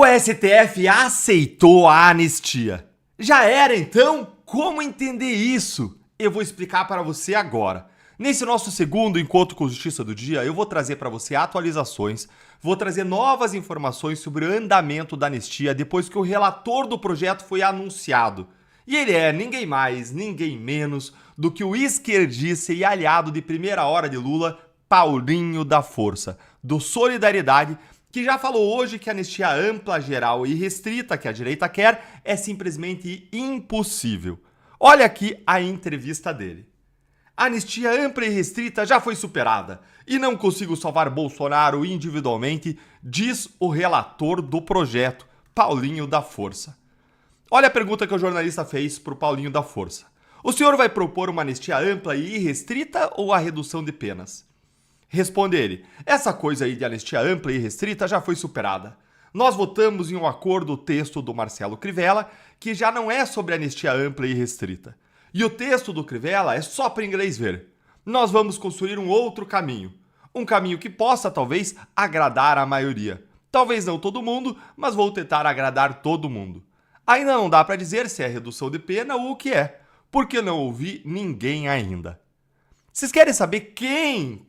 O STF aceitou a anistia. Já era então? Como entender isso? Eu vou explicar para você agora. Nesse nosso segundo encontro com Justiça do Dia, eu vou trazer para você atualizações, vou trazer novas informações sobre o andamento da anistia depois que o relator do projeto foi anunciado. E ele é ninguém mais, ninguém menos do que o esquerdista e aliado de primeira hora de Lula, Paulinho da Força, do Solidariedade, que já falou hoje que a anistia ampla, geral e restrita que a direita quer é simplesmente impossível. Olha aqui a entrevista dele. A anistia ampla e restrita já foi superada e não consigo salvar Bolsonaro individualmente, diz o relator do projeto, Paulinho da Força. Olha a pergunta que o jornalista fez para o Paulinho da Força. O senhor vai propor uma anistia ampla e irrestrita ou a redução de penas? Responde ele, essa coisa aí de anistia ampla e restrita já foi superada. Nós votamos em um acordo o texto do Marcelo Crivella, que já não é sobre anistia ampla e restrita. E o texto do Crivella é só para inglês ver. Nós vamos construir um outro caminho. Um caminho que possa, talvez, agradar a maioria. Talvez não todo mundo, mas vou tentar agradar todo mundo. Ainda não dá para dizer se é redução de pena ou o que é, porque não ouvi ninguém ainda. Vocês querem saber quem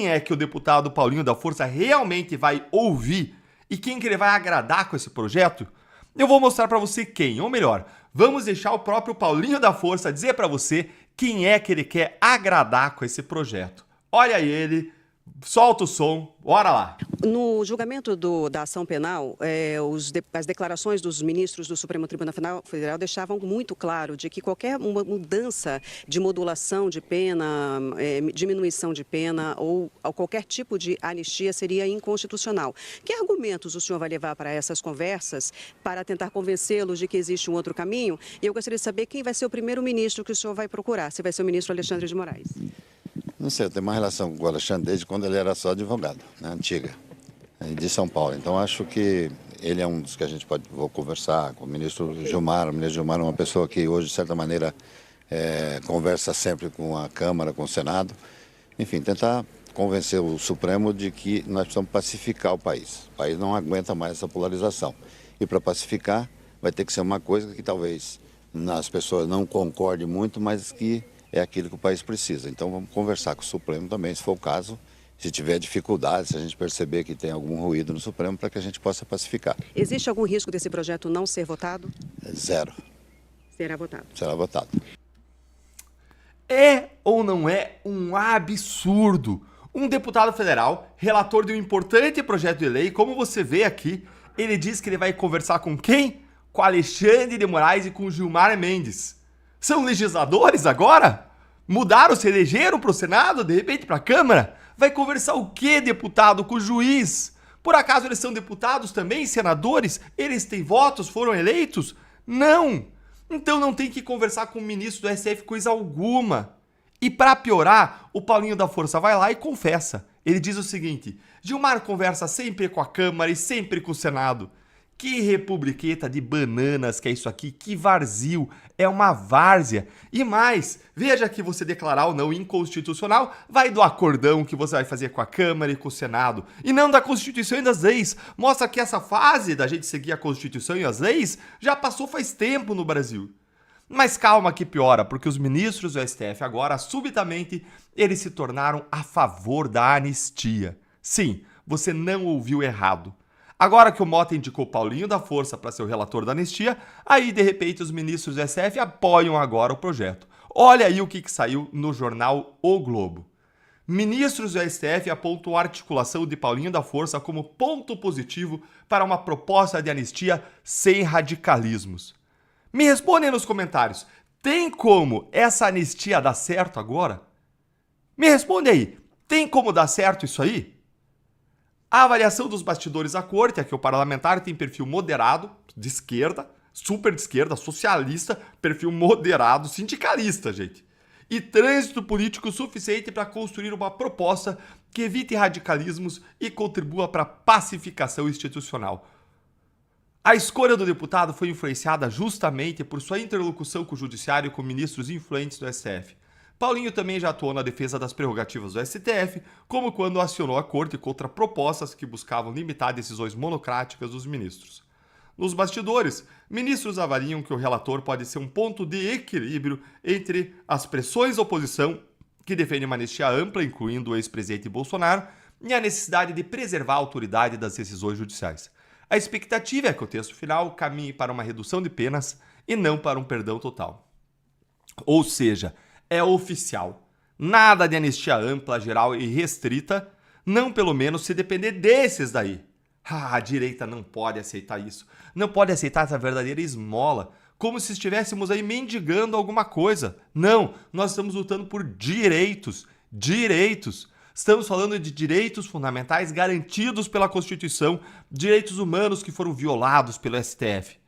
é que o deputado Paulinho da Força realmente vai ouvir e quem que ele vai agradar com esse projeto? Eu vou mostrar para você quem, ou melhor, vamos deixar o próprio Paulinho da Força dizer para você quem é que ele quer agradar com esse projeto. Olha ele, solta o som, bora lá. No julgamento da ação penal, as declarações dos ministros do Supremo Tribunal Federal deixavam muito claro de que qualquer mudança de modulação de pena, diminuição de pena ou qualquer tipo de anistia seria inconstitucional. Que argumentos o senhor vai levar para essas conversas para tentar convencê-los de que existe um outro caminho? E eu gostaria de saber quem vai ser o primeiro ministro que o senhor vai procurar, se vai ser o ministro Alexandre de Moraes. Não sei, eu tenho uma relação com o Alexandre desde quando ele era só advogado, né, antiga, de São Paulo. Então acho que ele é um dos que a gente vou conversar com o ministro Gilmar. O ministro Gilmar é uma pessoa que hoje, de certa maneira, conversa sempre com a Câmara, com o Senado. Enfim, tentar convencer o Supremo de que nós precisamos pacificar o país. O país não aguenta mais essa polarização. E para pacificar vai ter que ser uma coisa que talvez as pessoas não concordem muito, mas que é aquilo que o país precisa. Então vamos conversar com o Supremo também, se for o caso, se tiver dificuldade, se a gente perceber que tem algum ruído no Supremo, para que a gente possa pacificar. Existe algum risco desse projeto não ser votado? Zero. Será votado. Será votado. É ou não é um absurdo? Um deputado federal, relator de um importante projeto de lei, como você vê aqui, ele diz que ele vai conversar com quem? Com Alexandre de Moraes e com Gilmar Mendes. São legisladores agora? Mudaram, se elegeram para o Senado, de repente para a Câmara? Vai conversar o quê, deputado, com o juiz? Por acaso eles são deputados também, senadores? Eles têm votos, foram eleitos? Não! Então não tem que conversar com o ministro do STF coisa alguma. E para piorar, o Paulinho da Força vai lá e confessa. Ele diz o seguinte, Gilmar conversa sempre com a Câmara e sempre com o Senado. Que republiqueta de bananas que é isso aqui, que varzio, é uma várzea. E mais, veja que você declarar ou não inconstitucional, vai do acordão que você vai fazer com a Câmara e com o Senado, e não da Constituição e das leis. Mostra que essa fase da gente seguir a Constituição e as leis já passou faz tempo no Brasil. Mas calma que piora, porque os ministros do STF agora, subitamente, eles se tornaram a favor da anistia. Sim, você não ouviu errado. Agora que o Mota indicou Paulinho da Força para ser o relator da anistia, aí de repente os ministros do STF apoiam agora o projeto. Olha aí o que saiu no jornal O Globo. Ministros do STF apontam a articulação de Paulinho da Força como ponto positivo para uma proposta de anistia sem radicalismos. Me respondem nos comentários, tem como essa anistia dar certo agora? Me responde aí, tem como dar certo isso aí? A avaliação dos bastidores da corte é que o parlamentar tem perfil moderado, de esquerda, super de esquerda, socialista, perfil moderado, sindicalista, gente. E trânsito político suficiente para construir uma proposta que evite radicalismos e contribua para a pacificação institucional. A escolha do deputado foi influenciada justamente por sua interlocução com o judiciário e com ministros influentes do STF. Paulinho também já atuou na defesa das prerrogativas do STF, como quando acionou a corte contra propostas que buscavam limitar decisões monocráticas dos ministros. Nos bastidores, ministros avaliam que o relator pode ser um ponto de equilíbrio entre as pressões da oposição, que defende uma anistia ampla, incluindo o ex-presidente Bolsonaro, e a necessidade de preservar a autoridade das decisões judiciais. A expectativa é que o texto final caminhe para uma redução de penas e não para um perdão total. Ou seja, é oficial. Nada de anistia ampla, geral e restrita, não pelo menos se depender desses daí. A direita não pode aceitar isso. Não pode aceitar essa verdadeira esmola, como se estivéssemos aí mendigando alguma coisa. Não, nós estamos lutando por direitos. Direitos. Estamos falando de direitos fundamentais garantidos pela Constituição, direitos humanos que foram violados pelo STF.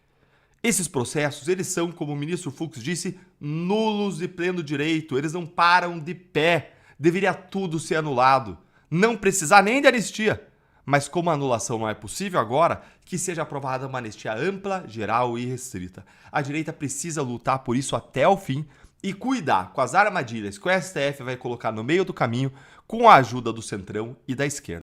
Esses processos, eles são, como o ministro Fux disse, nulos de pleno direito. Eles não param de pé. Deveria tudo ser anulado. Não precisar nem de anistia. Mas como a anulação não é possível agora, que seja aprovada uma anistia ampla, geral e restrita. A direita precisa lutar por isso até o fim e cuidar com as armadilhas que o STF vai colocar no meio do caminho com a ajuda do Centrão e da esquerda.